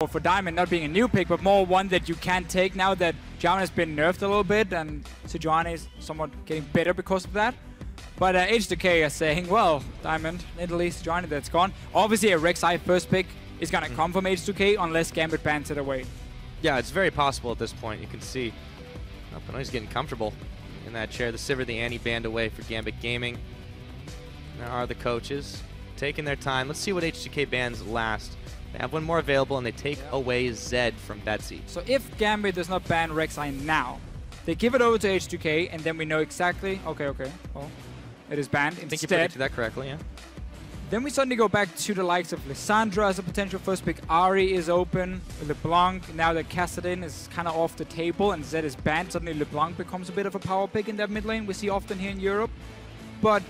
for Diamond not being a new pick, but more one that you can take now that Hjarnan has been nerfed a little bit and Sejuani is somewhat getting better because of that. But H2K is saying, well, Diamond, Italy, Sejuani, that's gone. Obviously, a Rek'Sai first pick is going to come from H2K unless Gambit bans it away. Yeah, it's very possible at this point. You can see but he's getting comfortable in that chair. The Sivir, the Annie banned away for Gambit Gaming. There are the coaches taking their time. Let's see what H2K bans last. They have one more available, and they take away Zed from Betsy. So if Gambit does not ban Rek'Sai now, they give it over to H2K, and then we know exactly... Okay. Well, it is banned. I think you predicted that correctly, yeah. Then we suddenly go back to the likes of Lissandra as a potential first pick. Ahri is open. LeBlanc, now that Kassadin is kind of off the table and Zed is banned, suddenly LeBlanc becomes a bit of a power pick in that mid lane we see often here in Europe. But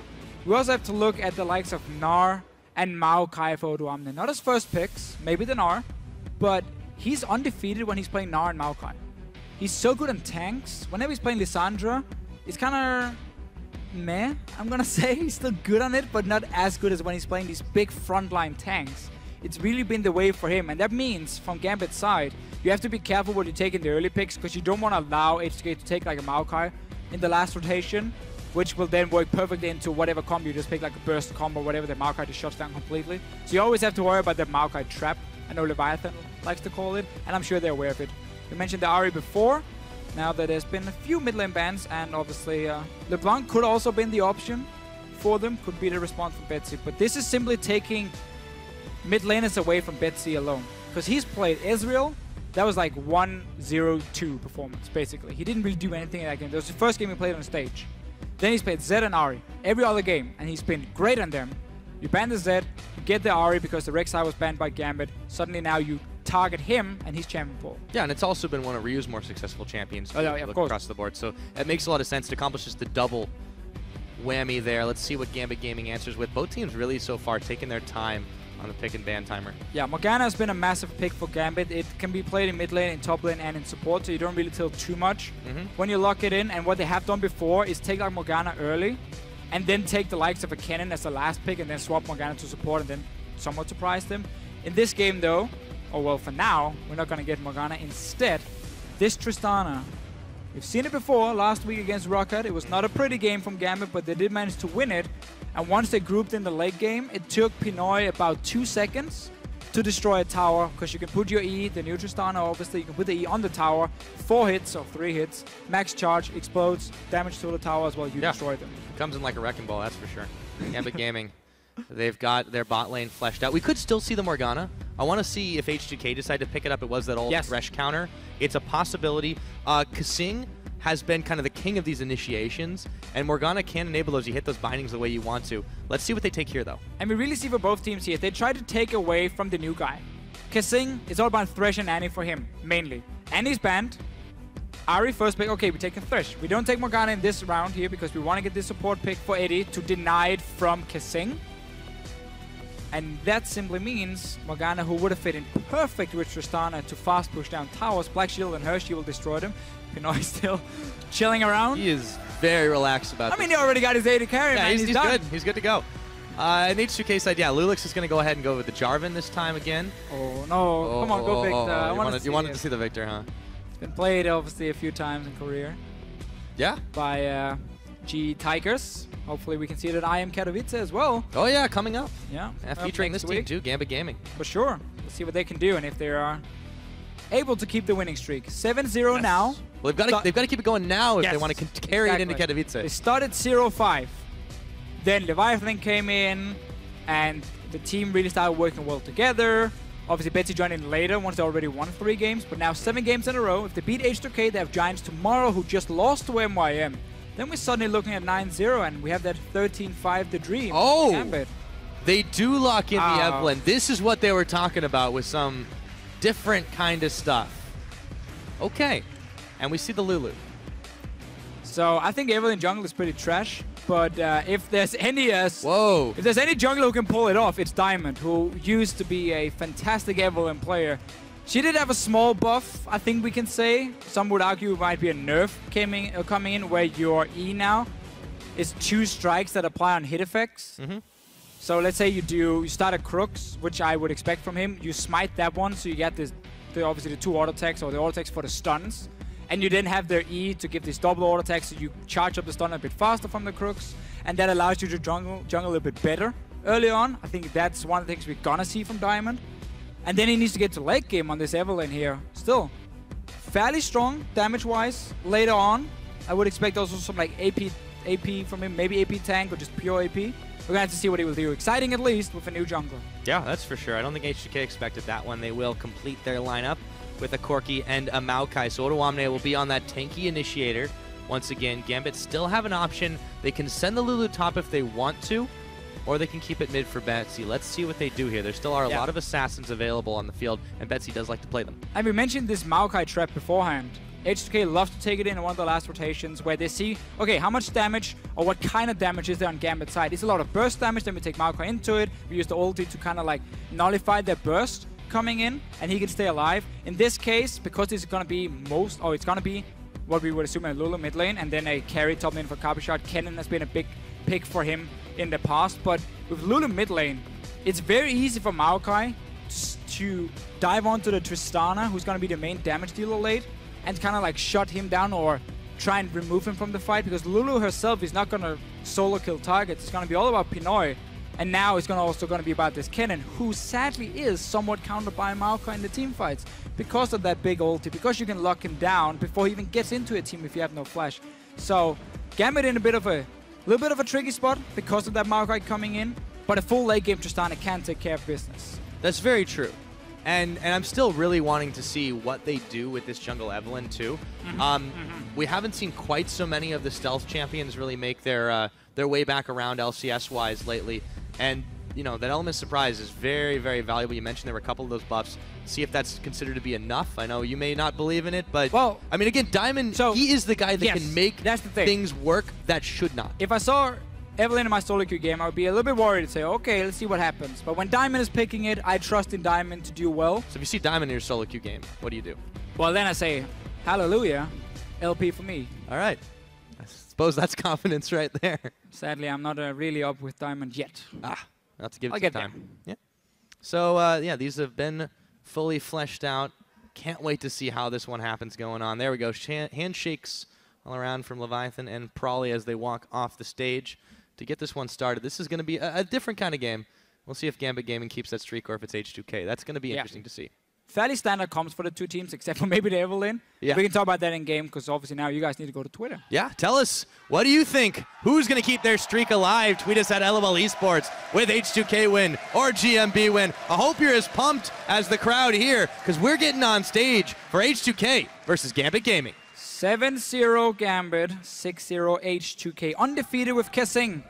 we also have to look at the likes of Gnar and Maokai for Odoamne. Not as first picks, maybe the Gnar, but he's undefeated when he's playing Gnar and Maokai. He's so good on tanks. Whenever he's playing Lissandra, it's kind of meh, I'm gonna say. He's still good on it, but not as good as when he's playing these big frontline tanks. It's really been the way for him, and that means from Gambit's side, you have to be careful what you take in the early picks, because you don't want to allow H2K to take like a Maokai in the last rotation, which will then work perfectly into whatever combo you just pick, like a burst combo, whatever, the Maokai just shuts down completely. So you always have to worry about the Maokai trap. I know Leviathan likes to call it, and I'm sure they're aware of it. We mentioned the Ahri before. Now that there's been a few mid lane bans, and obviously LeBlanc could also been the option for them, could be the response from Betsy. But this is simply taking mid laners away from Betsy alone. Because he's played Ezreal, that was like 1-0-2 performance, basically. He didn't really do anything in that game. That was the first game he played on stage. Then he's played Zed and Ahri every other game, and he's been great on them. You ban the Zed, you get the Ahri because the Rek'Sai was banned by Gambit. Suddenly now you target him, and he's champion pool. Yeah, and it's also been one of Ryu's more successful champions across the board. So it makes a lot of sense to accomplish just the double whammy there. Let's see what Gambit Gaming answers with. Both teams really so far taking their time on the pick and ban timer. Yeah, Morgana has been a massive pick for Gambit. It can be played in mid lane, in top lane, and in support, so you don't really tilt too much when you lock it in. And what they have done before is take like Morgana early, and then take the likes of a Kennen as the last pick, and then swap Morgana to support, and then somewhat surprise them. In this game, though, oh well, for now, we're not going to get Morgana. Instead, this Tristana. We've seen it before, last week against Rocket. It was not a pretty game from Gambit, but they did manage to win it. And once they grouped in the late game, it took Pinoy about 2 seconds to destroy a tower, because you can put your E, the new Tristana, obviously, you can put the E on the tower, 4 hits or 3 hits, max charge, explodes, damage to the tower as well, you destroy them. Comes in like a wrecking ball, that's for sure. Gambit Gaming. They've got their bot lane fleshed out. We could still see the Morgana. I want to see if H2K decide to pick it up. It was that old Thresh counter. It's a possibility. KaSing has been kind of the king of these initiations, and Morgana can enable those. You hit those bindings the way you want to. Let's see what they take here, though. And we really see for both teams here, they try to take away from the new guy. KaSing, it's all about Thresh and Annie for him, mainly. Annie's banned. Ahri first pick. Okay, we take a Thresh. We don't take Morgana in this round here because we want to get this support pick for Eddie to deny it from KaSing. And that simply means Morgana, who would have fit in perfect with Tristana to fast push down towers, Black Shield and her, she will destroy them. Pinoy still chilling around. He is very relaxed about this. I mean, he already got his AD carry, yeah, man. He's good. He's good to go. In H2K side, yeah, loulex is going to go ahead and go with the Jarvan this time again. Oh, no. Come on, go Victor. You wanted to see the Victor, huh? It's been played, obviously, a few times in career. Yeah. By G Tigers. Hopefully we can see it at IM Katowice as well. Oh yeah, coming up. Yeah. Featuring this team too, Gambit Gaming. For sure. We'll see what they can do and if they are able to keep the winning streak. 7-0 now. Well, they've got to keep it going now if they want to carry it into Katowice. They started 0-5. Then Leviathan came in and the team really started working well together. Obviously Betsy joined in later once they already won 3 games, but now 7 games in a row. If they beat H2K, they have Giants tomorrow who just lost to MYM. Then we're suddenly looking at 9-0, and we have that 13-5 the dream. Oh! Gambit. They do lock in the Evelyn. This is what they were talking about with some different kind of stuff. Okay. And we see the Lulu. So I think Evelyn jungle is pretty trash, but if there's any if there's any jungler who can pull it off, it's Diamond, who used to be a fantastic Evelyn player. She did have a small buff, I think we can say. Some would argue it might be a nerf coming in where your E now is 2 strikes that apply on hit effects. So let's say you start a Crooks, which I would expect from him. You smite that one, so you get this, obviously the 2 auto attacks or the auto attacks for the stuns. And you then have their E to give this double auto attack, so you charge up the stun a bit faster from the Crooks. And that allows you to jungle a little bit better early on. I think that's one of the things we're gonna see from Diamond. And then he needs to get to late game on this Evelyn here. Still fairly strong damage-wise later on. I would expect also some like AP from him, maybe AP tank or just pure AP. We're going to have to see what he will do. Exciting at least with a new jungler. Yeah, that's for sure. I don't think H2K expected that one. They will complete their lineup with a Corki and a Maokai. So Odoamne will be on that tanky initiator. Once again, Gambit still have an option. They can send the Lulu top if they want to, or they can keep it mid for Betsy. Let's see what they do here. There still are a lot of assassins available on the field, and Betsy does like to play them. And we mentioned this Maokai trap beforehand. H2K loves to take it in one of the last rotations where they see, okay, how much damage or what kind of damage is there on Gambit's side? It's a lot of burst damage, then we take Maokai into it. We use the ulti to kind of like nullify their burst coming in, and he can stay alive. In this case, because this is going to be it's going to be what we would assume a Lulu mid lane, and then a carry top lane for Cabochard. Kennen has been a big pick for him in the past, but with Lulu mid lane, it's very easy for Maokai to dive onto the Tristana, who's going to be the main damage dealer late, and kind of like shut him down or try and remove him from the fight, because Lulu herself is not going to solo kill targets. It's going to be all about Pinoy, and now it's also going to be about this Kennen, who sadly is somewhat countered by Maokai in the team fights because of that big ulti, because you can lock him down before he even gets into a team if you have no flash. So Gambit in a little bit of a tricky spot because of that Maokai coming in, but a full late game Tristana can take care of business. That's very true. And I'm still really wanting to see what they do with this jungle Evelyn too. We haven't seen quite so many of the stealth champions really make their way back around LCS-wise lately. And you know, that element of surprise is very, very valuable. You mentioned there were a couple of those buffs. See if that's considered to be enough. I know you may not believe in it, but well, I mean, again, Diamond, he is the guy that can make things work that should not. If I saw Evelyn in my solo queue game, I would be a little bit worried and say, okay, let's see what happens. But when Diamond is picking it, I trust in Diamond to do well. So if you see Diamond in your solo queue game, what do you do? Well, then I say, hallelujah, LP for me. All right. I suppose that's confidence right there. Sadly, I'm not really up with Diamond yet. I'll have to give it some time. Yeah. So, yeah, these have been fully fleshed out. Can't wait to see how this one happens going on. There we go. Handshakes all around from Leviathan and Prawley as they walk off the stage to get this one started. This is going to be a different kind of game. We'll see if Gambit Gaming keeps that streak or if it's H2K. That's going to be interesting to see. Fairly standard comps for the two teams, except for maybe the Evelyn. Yeah. We can talk about that in game, because obviously now you guys need to go to Twitter. Yeah, tell us, what do you think? Who's going to keep their streak alive? Tweet us at LOL Esports with H2K win or GMB win. I hope you're as pumped as the crowd here, because we're getting on stage for H2K versus Gambit Gaming. 7-0 Gambit, 6-0 H2K. Undefeated with KaSing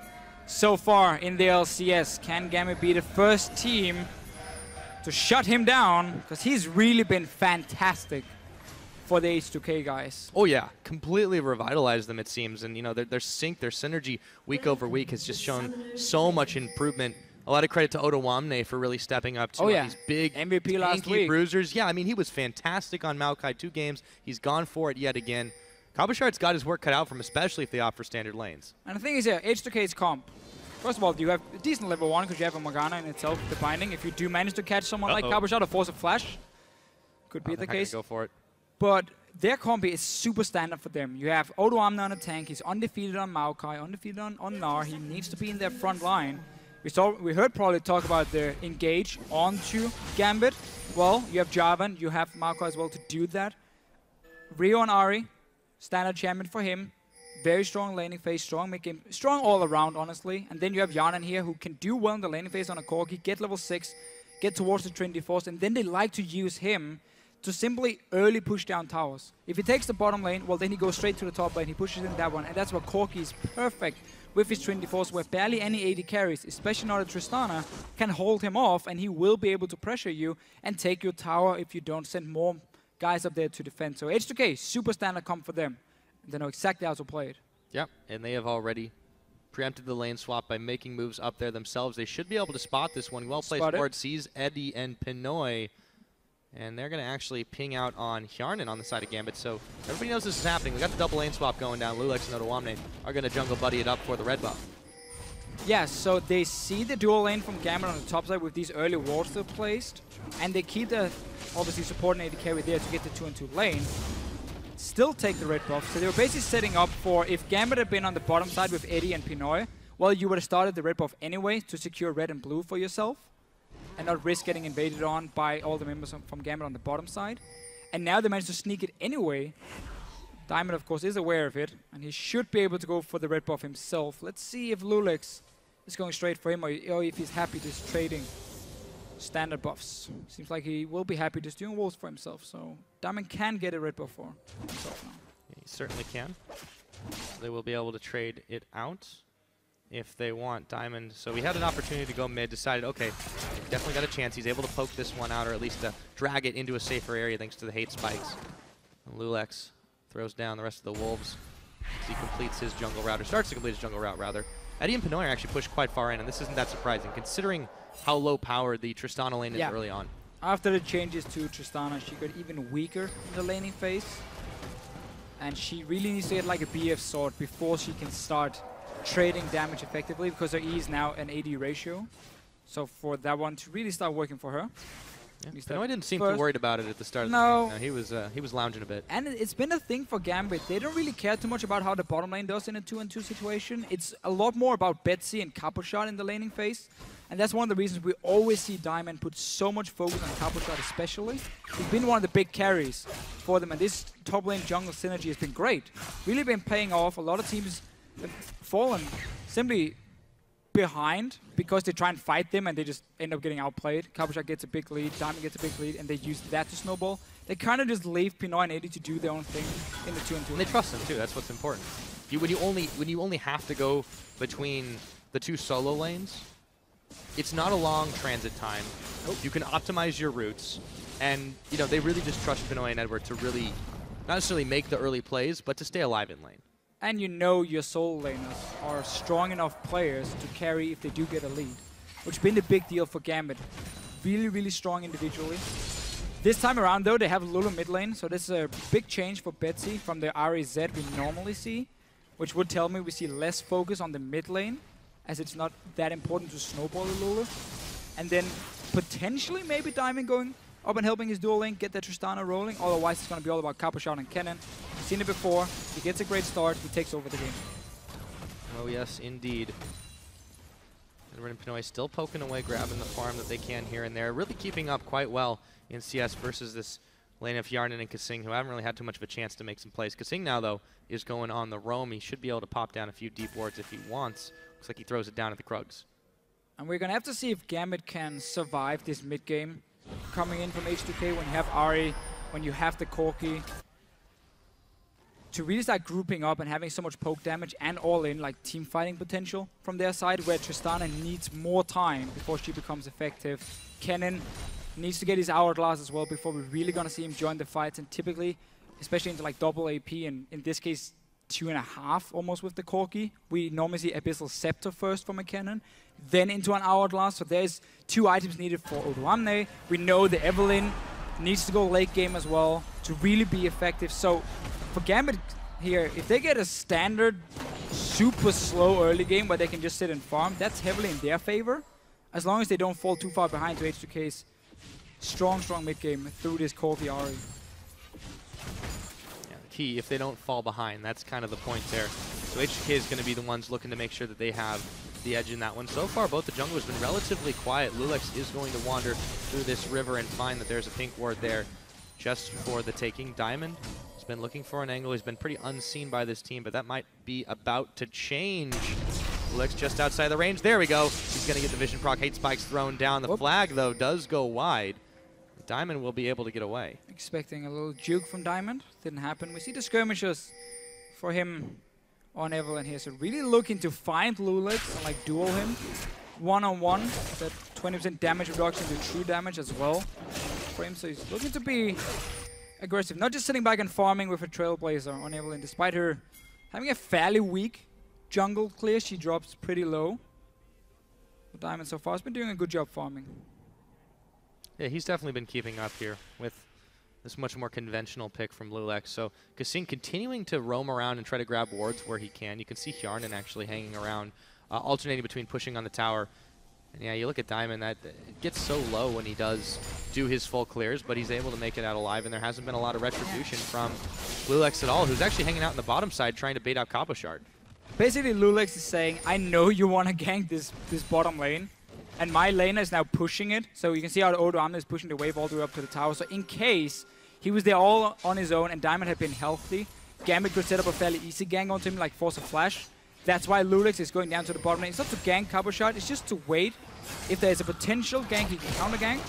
so far in the LCS. Can Gambit be the first team to shut him down? Because he's really been fantastic for the H2K guys. Oh yeah, completely revitalized them, it seems. And you know, their sync, their synergy week over week has just shown so much improvement. A lot of credit to Odoamne for really stepping up to these big MVP last week. Bruisers. Yeah, I mean, he was fantastic on Maokai 2 games. He's gone for it yet again. Cabochard's got his work cut out for him, especially if they opt for standard lanes. And the thing is, H2K's comp. First of all, you have a decent level 1 because you have a Morgana in itself, the binding. If you do manage to catch someone like Cabochard or force a flash, could be the case. Go for it. But their combi is super standard for them. You have Odoamne on a tank. He's undefeated on Maokai, undefeated on Gnar. He needs to be in their front line. We heard probably talk about the engage onto Gambit. Well, you have Jarvan, you have Maokai as well to do that. Rio and Ahri, standard champion for him. Very strong laning phase, strong mid-game, strong all around, honestly. And then you have Hjarnan here, who can do well in the laning phase on a Corki, get level 6, get towards the Trinity Force, and then they like to use him to simply early push down towers. If he takes the bottom lane, well, then he goes straight to the top lane, he pushes in that one, and that's where Corki is perfect with his Trinity Force, where barely any AD carries, especially not a Tristana, can hold him off, and he will be able to pressure you and take your tower if you don't send more guys up there to defend. So H2K, super standard comp for them. They know exactly how to play it. Yep, and they have already preempted the lane swap by making moves up there themselves. They should be able to spot this one. Well-placed ward sees Eddie and Pinoy, and they're going to actually ping out on Hjarnan on the side of Gambit. So everybody knows this is happening. We got the double lane swap going down. loulex and Odoamne are going to jungle buddy it up for the red buff. Yeah, so they see the dual lane from Gambit on the top side with these early wards they've placed, and they keep the, obviously, support and AD carry there to get the 2-on-2 lane. Still take the red buff, so they were basically setting up for, if Gambit had been on the bottom side with Eddie and Pinoy, well, you would have started the red buff anyway to secure red and blue for yourself, and not risk getting invaded on by all the members from Gambit on the bottom side. And now they managed to sneak it anyway. Diamond, of course, is aware of it, and he should be able to go for the red buff himself. Let's see if loulex is going straight for him, or if he's happy just trading standard buffs. Seems like he will be happy just doing walls for himself, so Diamond can get a red buff for himself now. Yeah, he certainly can. They will be able to trade it out if they want. Diamond, so we had an opportunity to go mid, decided, okay, definitely got a chance. He's able to poke this one out, or at least to drag it into a safer area thanks to the hate spikes. And loulex throws down the rest of the wolves as he completes his jungle route, or starts to complete his jungle route, rather. Eddie and Pinoy are actually pushed quite far in, and this isn't that surprising, considering how low-powered the Tristana lane is early on. After the changes to Tristana, she got even weaker in the laning phase, and she really needs to get like a BF sword before she can start trading damage effectively, because her E is now an AD ratio. So for that one to really start working for her. Yeah. Pinoy didn't seem too worried about it at the start of the game. No, he was lounging a bit. And it's been a thing for Gambit. They don't really care too much about how the bottom lane does in a 2-on-2 situation. It's a lot more about Betsy and Cabochard in the laning phase. And that's one of the reasons we always see Diamond put so much focus on Cabochard especially. He's been one of the big carries for them, and this top lane jungle synergy has been great. Really been paying off. A lot of teams have fallen simply behind because they try and fight them and they just end up getting outplayed. Cabochard gets a big lead, Diamond gets a big lead, and they use that to snowball. They kind of just leave Pinoy and AD to do their own thing in the 2-on-2. And they trust them too, that's what's important. When you only have to go between the two solo lanes, it's not a long transit time. Nope. You can optimize your routes, and they really just trust Pinoy and Edward to really not necessarily make the early plays, but to stay alive in lane. And your solo laners are strong enough players to carry if they do get a lead, which has been the big deal for Gambit. Really, really strong individually. This time around, though, they have Lulu mid lane, so this is a big change for Betsy from the Ahri Z we normally see, which would tell me we see less focus on the mid lane, as it's not that important to snowball the Lulu. And then potentially maybe Diamond going up and helping his dual lane get the Tristana rolling. Otherwise, it's going to be all about Cabochard and Kennen. We've seen it before. He gets a great start. He takes over the game. Oh, yes, indeed. Edward and Pinoy still poking away, grabbing the farm that they can here and there. Really keeping up quite well in CS versus this lane of Hjarnan and KaSing, who haven't really had too much of a chance to make some plays. KaSing now, though, is going on the roam. He should be able to pop down a few deep wards if he wants. Looks like he throws it down at the Krugs. And we're going to have to see if Gambit can survive this mid-game. Coming in from H2K when you have Ahri, when you have the Corki, to really start grouping up and having so much poke damage and all-in, like, team fighting potential from their side, where Tristana needs more time before she becomes effective. Kennen needs to get his hourglass as well before we're really going to see him join the fights, and typically, especially into like double AP, and in this case 2.5 almost with the Corki, we normally see Abyssal Scepter first from a Kennen, then into an hourglass. So there's 2 items needed for Odoamne. We know the Evelyn needs to go late game as well to really be effective. So for Gambit here, if they get a standard super slow early game where they can just sit and farm, that's heavily in their favor, as long as they don't fall too far behind to H2K's strong mid game through this Corki Ahri. Key, if they don't fall behind, that's kind of the point there. So H2K is going to be the ones looking to make sure that they have the edge in that one. So far, both the junglers have been relatively quiet. loulex is going to wander through this river and find that there's a pink ward there just for the taking. Diamond has been looking for an angle. He's been pretty unseen by this team, but that might be about to change. loulex just outside the range. There we go. He's going to get the vision proc. Hate spikes thrown down. The flag, though, does go wide. Diamond will be able to get away. Expecting a little juke from Diamond. Didn't happen. We see the skirmishes for him on Evelyn here. So really looking to find loulex and like duel him one-on-one. That 20% damage reduction to true damage as well for him. So he's looking to be aggressive. Not just sitting back and farming with a Trailblazer on Evelyn. Despite her having a fairly weak jungle clear, she drops pretty low. But Diamond so far has been doing a good job farming. Yeah, he's definitely been keeping up here with this much more conventional pick from loulex. So KaSing continuing to roam around and try to grab wards where he can. You can see Hjarnan actually hanging around alternating between pushing on the tower. And yeah, you look at Diamond, that it gets so low when he does do his full clears, but he's able to make it out alive, and there hasn't been a lot of retribution from loulex at all, who's actually hanging out in the bottom side trying to bait out Cabochard. Basically, loulex is saying, I know you want to gank this bottom lane, and my laner is now pushing it. So you can see how Odoamne is pushing the wave all the way up to the tower. So in case he was there all on his own and Diamond had been healthy, Gambit could set up a fairly easy gank onto him, like force a flash. That's why loulex is going down to the bottom lane. It's not to gank Cabochard, it's just to wait. If there's a potential gank, he can counter gank.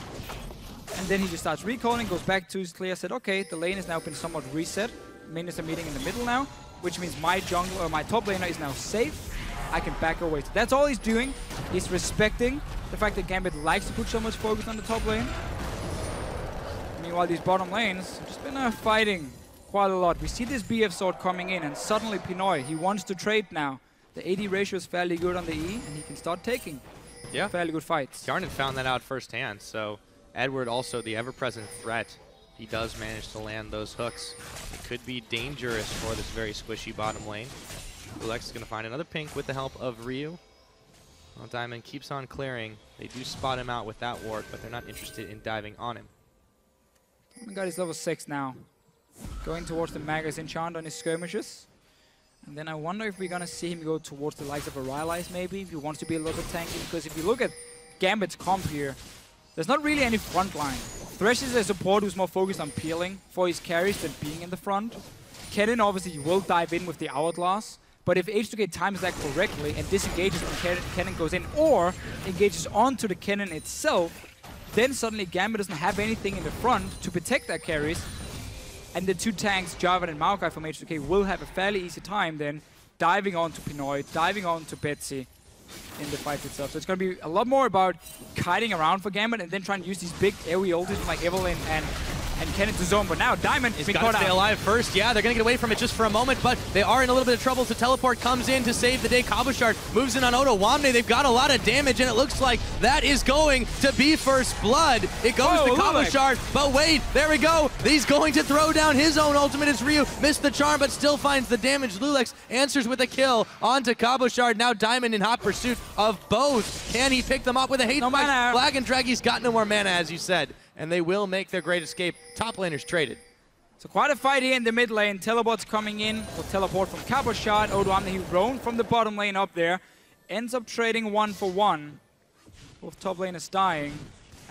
And then he just starts recalling, goes back to his clear, said, okay, the lane has now been somewhat reset. Minions are meeting in the middle now, which means my jungle or my top laner is now safe. I can back away. So that's all he's doing. He's respecting the fact that Gambit likes to put so much focus on the top lane. Meanwhile, these bottom lanes have just been fighting quite a lot. We see this BF sword coming in, and suddenly Pinoy, he wants to trade now. The AD ratio is fairly good on the E, and he can start taking fairly good fights. Hjarnan found that out firsthand, so Edward also the ever-present threat. He does manage to land those hooks. It could be dangerous for this very squishy bottom lane. loulex is going to find another pink with the help of Ryu. Well, Diamond keeps on clearing. They do spot him out with that ward, but they're not interested in diving on him. Oh my god, he's level 6 now. Going towards the Magus enchant on his skirmishes. And then I wonder if we're going to see him go towards the likes of Aralize maybe, if he wants to be a little bit tanky. Because if you look at Gambit's comp here, there's not really any front line. Thresh is a support who's more focused on peeling for his carries than being in the front. Kennen obviously will dive in with the Hourglass, but if H2K times that correctly and disengages when Kennen goes in, or engages onto the Kennen itself, then suddenly Gambit doesn't have anything in the front to protect their carries, and the two tanks, Jarvan and Maokai from H2K, will have a fairly easy time then diving onto Pinoy, diving onto Betsy in the fight itself. So it's going to be a lot more about kiting around for Gambit and then trying to use these big AoE ultis like Evelyn and Kennen to zone. But now Diamond is got to stay alive first. Yeah, they're going to get away from it just for a moment, but they are in a little bit of trouble. So teleport comes in to save the day. Cabochard moves in on Odoamne. They've got a lot of damage, and it looks like that is going to be first blood. It goes to Cabochard, but wait, there we go. He's going to throw down his own ultimate as Ryu missed the charm, but still finds the damage. loulex answers with a kill onto Cabochard. Now Diamond in hot pursuit of both. Can he pick them up with a hate spike? Flag and drag. He's got no more mana, as you said. And they will make their great escape. Top laners traded. So quite a fight here in the mid lane. Teleport's coming in. Will teleport from Cabochard. Odoamne, he roamed from the bottom lane up there. Ends up trading 1 for 1. Both top laners dying.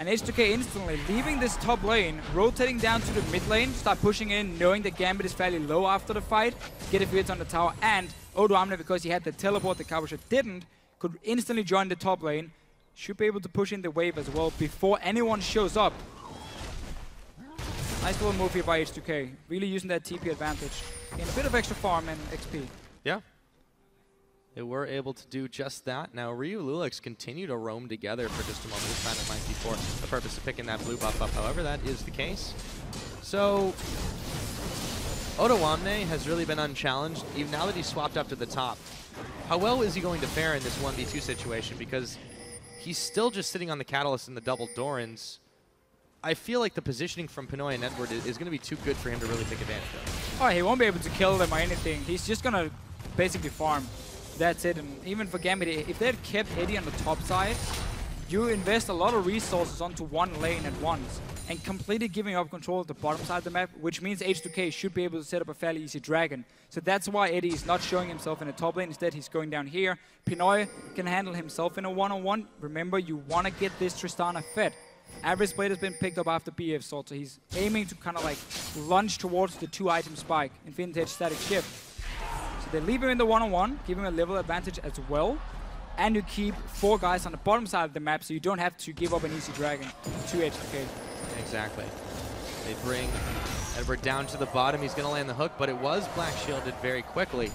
And H2K instantly leaving this top lane, rotating down to the mid lane, start pushing in, knowing that Gambit is fairly low after the fight. Get a few hits on the tower. And Odoamne, because he had the teleport that Cabochard didn't, could instantly join the top lane. Should be able to push in the wave as well before anyone shows up. Nice little move here by H2K. Really using that TP advantage. Getting a bit of extra farm and XP. Yeah. They were able to do just that. Now Ryu loulex continue to roam together for just a moment. This time it might be for the purpose of picking that blue buff up. However, that is the case. So Odoamne has really been unchallenged, even now that he's swapped up to the top. How well is he going to fare in this 1v2 situation? Because he's still just sitting on the Catalyst and the double Dorans. I feel like the positioning from Pinoy and Edward is going to be too good for him to really take advantage of. Oh, he won't be able to kill them or anything. He's just going to basically farm. That's it. And even for Gambit, if they had kept Eddie on the top side, you invest a lot of resources onto one lane at once and completely giving up control of the bottom side of the map, which means H2K should be able to set up a fairly easy dragon. So that's why Eddie is not showing himself in the top lane. Instead, he's going down here. Pinoy can handle himself in a one-on-one. Remember, you want to get this Tristana fed. Average Blade has been picked up after BF Sword, so he's aiming to kind of like lunge towards the 2-item spike in Vintage Static Shift. So they leave him in the one-on-one, give him a level advantage as well, and you keep 4 guys on the bottom side of the map, so you don't have to give up an easy dragon to H2K. Exactly. They bring Edward down to the bottom. He's going to land the hook, but it was black shielded very quickly.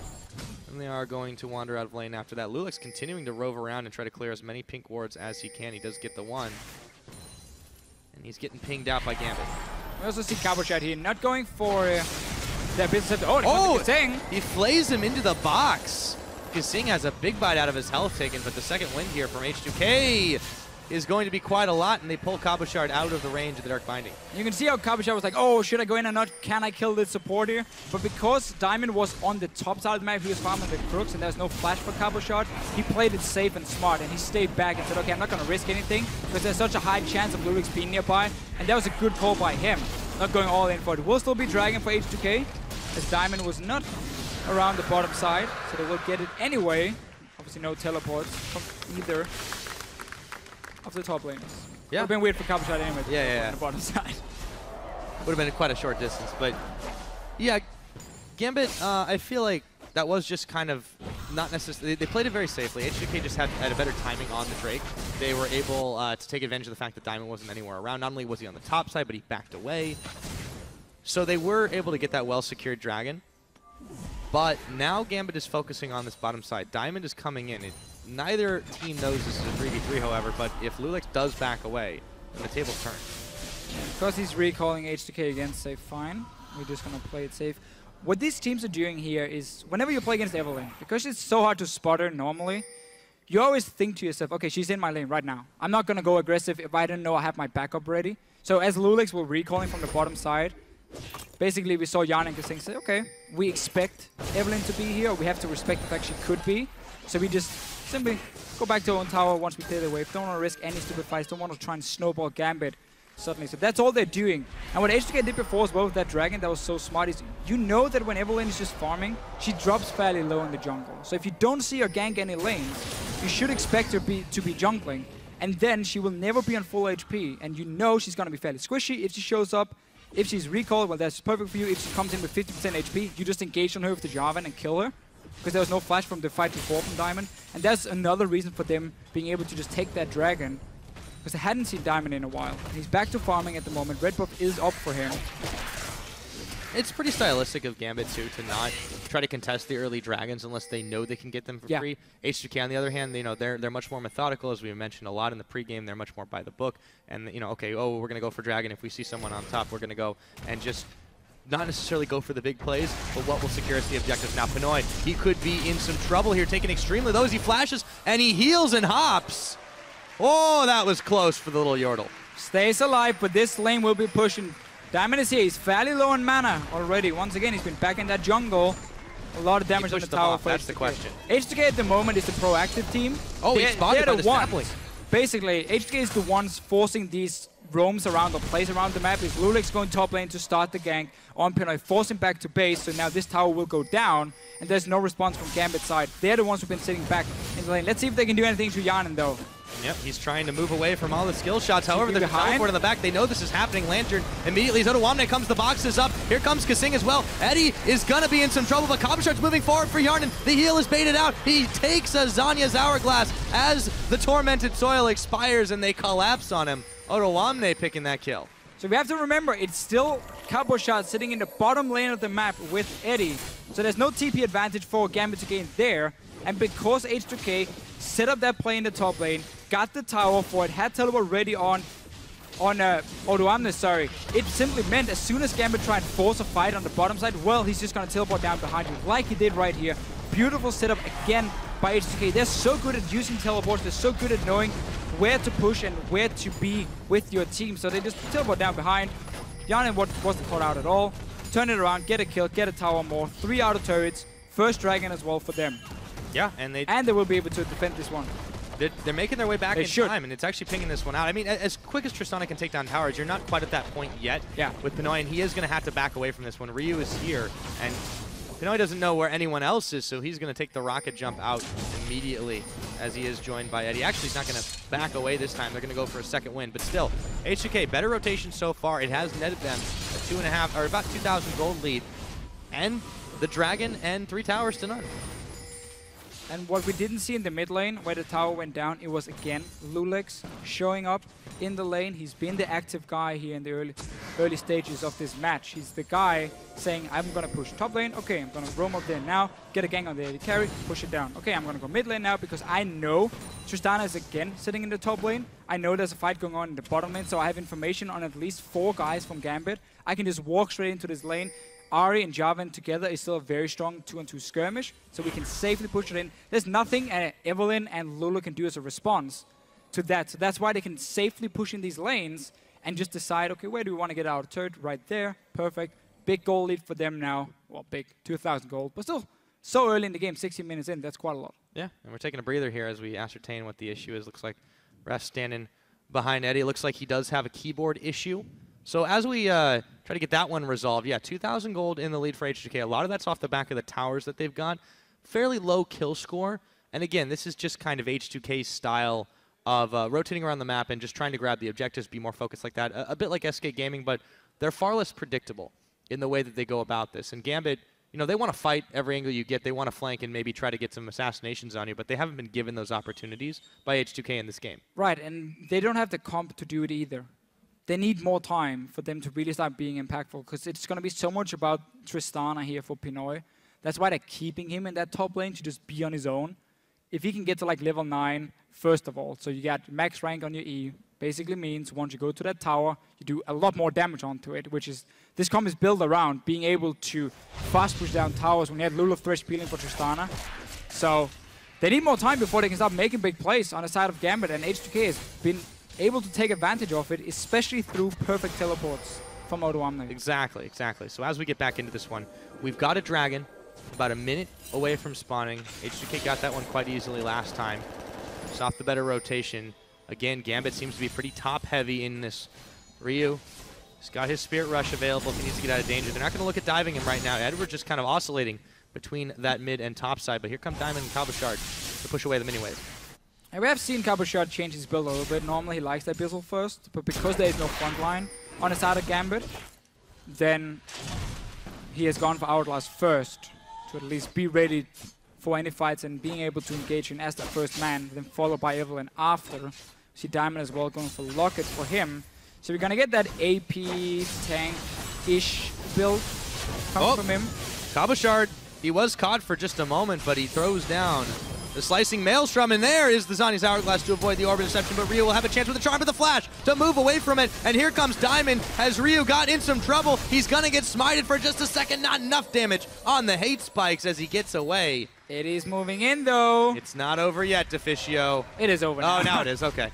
And they are going to wander out of lane after that. loulex continuing to rove around and try to clear as many pink wards as he can. He does get the one. And he's getting pinged out by Gambit. We also see Cabochard here not going for that business. Oh, KaSing. He flays him into the box. KaSing has a big bite out of his health taken, but the second wind here from H2K. is going to be quite a lot, and they pull Cabochard out of the range of the Dark Binding. You can see how Cabochard was like, oh, should I go in or not? Can I kill this support here? But because Diamond was on the top side of the map, he was farming the crooks, and there's no flash for Cabochard, he played it safe and smart, and he stayed back and said, okay, I'm not going to risk anything, because there's such a high chance of loulex being nearby, and that was a good call by him, not going all in for it. Will still be Dragon for H2K, as Diamond was not around the bottom side, so they will get it anyway. Obviously no teleports from either of the top laners. Yeah. Would have been weird for Cabochard anyway. Yeah. On the bottom side. Would have been quite a short distance, but yeah, Gambit, I feel like that was just kind of not necessarily, they played it very safely. H2K just had a better timing on the Drake. They were able to take advantage of the fact that Diamond wasn't anywhere around. Not only was he on the top side, but he backed away. So they were able to get that well-secured Dragon. But now Gambit is focusing on this bottom side. Diamond is coming in. Neither team knows this is a 3v3, however, but if loulex does back away, then the tables turn. Because he's recalling H2K again, say fine. We're just going to play it safe. What these teams are doing here is, whenever you play against Evelyn, because it's so hard to spot her normally, you always think to yourself, okay, she's in my lane right now. I'm not going to go aggressive if I don't know I have my backup ready. So as loulex were recalling from the bottom side, basically we saw Hjarnan and KaSing say, okay, we expect Evelyn to be here, we have to respect the fact she could be. So we just simply go back to our own tower once we clear the wave. Don't want to risk any stupid fights, don't want to try and snowball Gambit suddenly. So that's all they're doing. And what H2K did before as well with that Dragon that was so smart is, you know that when Evelyn is just farming, she drops fairly low in the jungle. So if you don't see her gank any lanes, you should expect her to be jungling. And then she will never be on full HP. And you know she's going to be fairly squishy if she shows up. If she's recalled, well, that's perfect for you. If she comes in with 50% HP, you just engage on her with the Jarvan and kill her. Because there was no flash from the fight before from Diamond. And that's another reason for them being able to just take that Dragon. Because they hadn't seen Diamond in a while. And he's back to farming at the moment. Red buff is up for him. It's pretty stylistic of Gambit, too, to not try to contest the early Dragons unless they know they can get them for free. H2K, on the other hand, you know, they're much more methodical, as we mentioned a lot in the pregame. They're much more by the book. And, you know, okay, oh, we're going to go for Dragon. If we see someone on top, we're going to go and just not necessarily go for the big plays, but what will secure us the objective. Now, Pinoy, he could be in some trouble here, taking extremely low as he flashes, and he heals and hops. Oh, that was close for the little Yordle. Stays alive, but this lane will be pushing. Diamond is here. He's fairly low on mana already. Once again, he's been back in that jungle. A lot of damage on the tower. That's the question. H2K at the moment is the proactive team. Oh, he's spotted by the sapling. Basically, H2K is the ones forcing these roams around or plays around the map. Is loulex going top lane to start the gank on Pinoy, force him back to base, so now this tower will go down, and there's no response from Gambit's side. They're the ones who've been sitting back in the lane. Let's see if they can do anything to Hjarnan, though. Yep, he's trying to move away from all the skill shots. However, there's a teleport in the back. They know this is happening. Lantern immediately. Odoamne comes, the boxes up. Here comes KaSing as well. Eddie is going to be in some trouble, but Cabochard's moving forward for Hjarnan. The heal is baited out. He takes a Zanya's Hourglass as the Tormented Soil expires and they collapse on him. Odoamne picking that kill. So we have to remember, it's still Cabochard sitting in the bottom lane of the map with Eddie. So there's no TP advantage for Gambit to gain there. And because H2K set up that play in the top lane, got the tower for it, had teleport ready on Odoamne, sorry. It simply meant as soon as Gambit tried to force a fight on the bottom side, well, he's just going to teleport down behind you, like he did right here. Beautiful setup again by H2K. They're so good at using teleports. They're so good at knowing where to push and where to be with your team. So they just teleport down behind. Hjarnan wasn't caught out at all. Turn it around, get a kill, get a tower more. 3 auto turrets. First Dragon as well for them. Yeah, and they will be able to defend this one. They're making their way back in time, and it's actually pinging this one out. I mean, as quick as Tristana can take down towers, you're not quite at that point yet with Pinoy, and he is going to have to back away from this one. Ryu is here, and Pinoy doesn't know where anyone else is, so he's going to take the rocket jump out immediately as he is joined by Eddie. Actually, he's not going to back away this time. They're going to go for a second win, but still, H2K, better rotation so far. It has netted them a 2.5 or about 2,000 gold lead, and the Dragon and 3 towers to none. And what we didn't see in the mid lane, where the tower went down, it was again loulex showing up in the lane. He's been the active guy here in the early stages of this match. He's the guy saying, I'm going to push top lane. Okay, I'm going to roam up there now, get a gang on the AD carry, push it down. Okay, I'm going to go mid lane now because I know Tristana is again sitting in the top lane. I know there's a fight going on in the bottom lane, so I have information on at least 4 guys from Gambit. I can just walk straight into this lane. Ahri and Jarvan together is still a very strong 2-on-2 skirmish, so we can safely push it in. There's nothing Evelyn and Lulu can do as a response. to that. So that's why they can safely push in these lanes and just decide, okay, where do we want to get our turret? Right there. Perfect. Big goal lead for them now. Well, big. 2,000 gold. But still, so early in the game, 16 minutes in, that's quite a lot. Yeah, and we're taking a breather here as we ascertain what the issue is. Looks like Ref standing behind Eddie. Looks like he does have a keyboard issue. So as we try to get that one resolved, yeah, 2,000 gold in the lead for H2K. A lot of that's off the back of the towers that they've got. Fairly low kill score. And again, this is just kind of H2K's style of rotating around the map and just trying to grab the objectives, be more focused like that. A bit like SK Gaming, but they're far less predictable in the way that they go about this. And Gambit, you know, they want to fight every angle you get. They want to flank and maybe try to get some assassinations on you, but they haven't been given those opportunities by H2K in this game. Right, and they don't have the comp to do it either. They need more time for them to really start being impactful, because it's going to be so much about Tristana here for Pinoy. That's why they're keeping him in that top lane to just be on his own. If he can get to like level 9, first of all, so you got max rank on your E, basically means once you go to that tower, you do a lot more damage onto it, which is, this comp is built around being able to fast push down towers when you have Lulu Thresh peeling for Tristana. So they need more time before they can start making big plays on the side of Gambit, and H2K has been able to take advantage of it, especially through perfect teleports from Odoamne. Exactly, exactly. So as we get back into this one, we've got a dragon about a minute away from spawning. H2K got that one quite easily last time. Just off the better rotation. Again, Gambit seems to be pretty top-heavy in this. Ryu, he's got his Spirit Rush available if he needs to get out of danger. They're not going to look at diving him right now. Edward just kind of oscillating between that mid and top side, but here come Diamond and Cabochard to push away the mini-wave. And we have seen Cabochard change his build a little bit. Normally he likes that Abyssal first, but because there is no front line on the side of Gambit, then he has gone for Outlast first to at least be ready for any fights and being able to engage in as the first man, then followed by Evelyn after. See Diamond as well going for Locket for him. So we're going to get that AP tank-ish build coming from him. Cabochard, he was caught for just a moment, but he throws down the slicing Maelstrom, and there is the Zani's Hourglass to avoid the orb interception, but Ryu will have a chance with the charm of the flash to move away from it, and here comes Diamond as Ryu got in some trouble. He's gonna get smited for just a second, not enough damage on the hate spikes as he gets away. It is moving in though. It's not over yet, Deficio. It is over now. Oh, now it is, okay.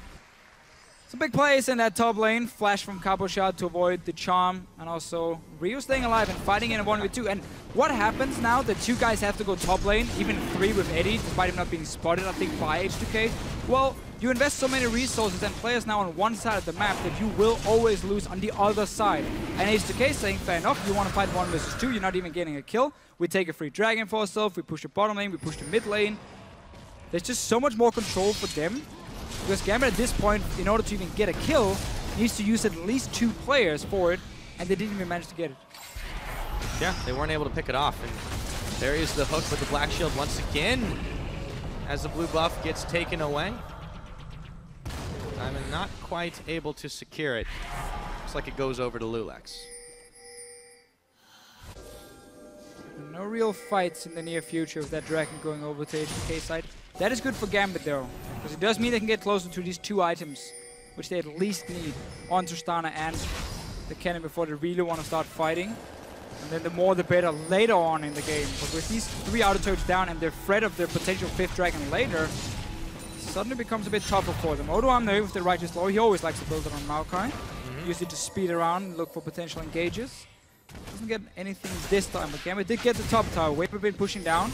Some big plays in that top lane. Flash from Cabochard to avoid the charm, and also Ryu staying alive and fighting in a 1v2. And what happens now that two guys have to go top lane, even 3 with Eddie, despite him not being spotted, I think, by H2K? Well, you invest so many resources and players now on one side of the map that you will always lose on the other side. And H2K saying, fair enough, you want to fight 1 versus 2, you're not even getting a kill. We take a free dragon for ourselves, we push the bottom lane, we push the mid lane. There's just so much more control for them. Because Gambit at this point, in order to even get a kill, needs to use at least 2 players for it, and they didn't even manage to get it. Yeah, they weren't able to pick it off, and there is the hook with the black shield once again as the blue buff gets taken away. Diamond not quite able to secure it. Looks like it goes over to loulex. No real fights in the near future with that dragon going over to H2K side. That is good for Gambit though, because it does mean they can get closer to these 2 items, which they at least need on Tristana and the Kennen before they really want to start fighting. And then the more the better later on in the game. But with these 3 outer turrets down and their threat of their potential 5th dragon later, it suddenly becomes a bit tougher for them. Odoamne with the righteous law, he always likes to build it on Maokai. Use it to speed around, look for potential engages. Doesn't get anything this time, but Gambit did get the top tower. We've been pushing down.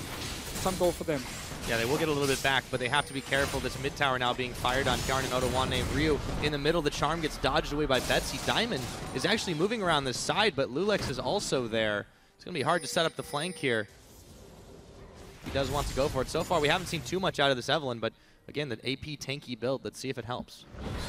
Some goal for them. Yeah, they will get a little bit back, but they have to be careful. This mid tower now being fired on Hjarnan, Odoamne, and Ryu. In the middle, the charm gets dodged away by Betsy. Diamond is actually moving around this side, but loulex is also there. It's going to be hard to set up the flank here. He does want to go for it. So far, we haven't seen too much out of this Evelyn, but again, the AP tanky build. Let's see if it helps.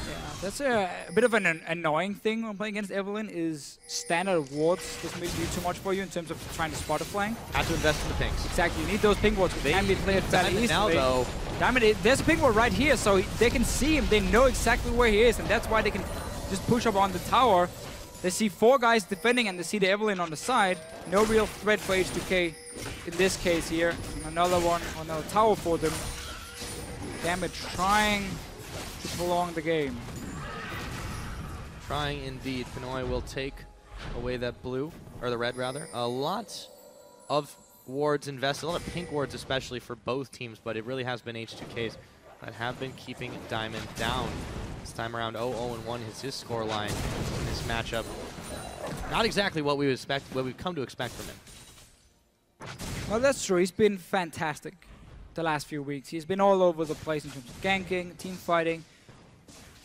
Yeah, that's a bit of an annoying thing when playing against Evelyn is standard wards doesn't really do too much for you in terms of trying to spot a flank. Have to invest in the pinks. Exactly, you need those ping wards. They can be played fairly easily. Now, though, Diamond, there's a ping ward right here, so they can see him. They know exactly where he is, and that's why they can just push up on the tower. They see 4 guys defending, and they see the Evelyn on the side. No real threat for H2K in this case here. And another one, another tower for them. Gambit trying to prolong the game. Trying indeed. Pinoy will take away that blue, or the red rather. A lot of wards invested, a lot of pink wards especially for both teams, but it really has been H2K's that have been keeping Diamond down. This time around, 0-0-1 is his scoreline in this matchup. Not exactly what we expect, what we've come to expect from him. Well, that's true. He's been fantastic the last few weeks. He's been all over the place in terms of ganking, team fighting.